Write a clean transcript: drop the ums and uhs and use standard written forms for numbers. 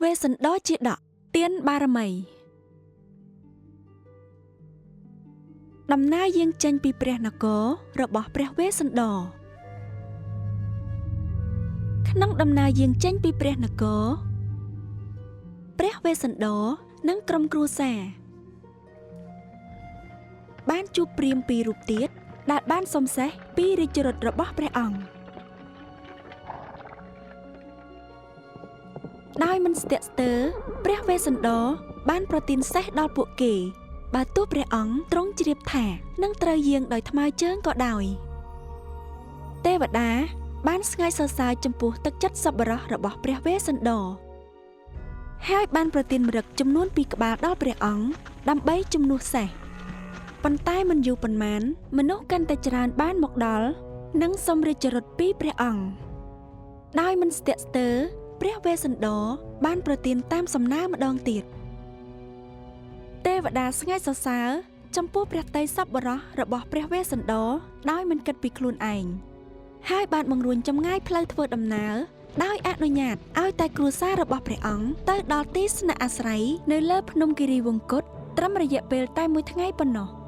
វេសិនដជាដកទៀនបារមីដំណើរយាងចេញពីព្រះនគររបស់ព្រះវេស្សន្តរក្នុងដំណើរយាងចេញពីព្រះនគរព្រះវេស្សន្តរនិងក្រុមគ្រួសារបានជួបព្រាហ្មណ៍ពីររូបទៀតដែលបានសុំសេះពីរាជរថរបស់ព្រះអង្គដោយមិនស្ទាក់ស្ទើរព្រះវេស្សន្តរបានប្រទានសេះដល់ពួកគេបើទោះព្រះអង្គទ្រង់ជ្រាបថានឹងត្រូវយាងដោយថ្មើរជើងក៏ដោយទេវតាបានស្ងើចសរសើរចំពោះទឹកចិត្តសប្បុរសរបស់ព្រះវេស្សន្តរហើយបានប្រទានម្រឹកចំនួន2ក្បាលដល់ព្រះអង្គដើម្បីជំនួសសេះប៉ុន្តែមិនយូរប៉ុន្មានមនុស្សកាន់តែច្រើនបានមកដល់និងសុំរាជរថពីព្រះអង្គដោយមិនស្ទាក់ស្ទើរព្រះវេស្សន្តរបានប្រទានតាមសំណើម្ដងទៀតទេវតាស្ងើចសរសើរចំពោះព្រះតីសប្បុរសរបស់ព្រះវេស្សន្តរដោយមិនគិតពីខ្លួនឯងហើយបានបង្រួញចម្ងាយផ្លូវធ្វើដំណើរដោយអនុញ្ញាតឲ្យតែគ្រួសាររបស់ព្រះអង្គទៅដល់ទីស្នាក់អាស្រ័យនៅលើភ្នំគិរីវង្គតត្រឹមរយៈពេលតែ1ថ្ងៃប៉ុណ្ណោះ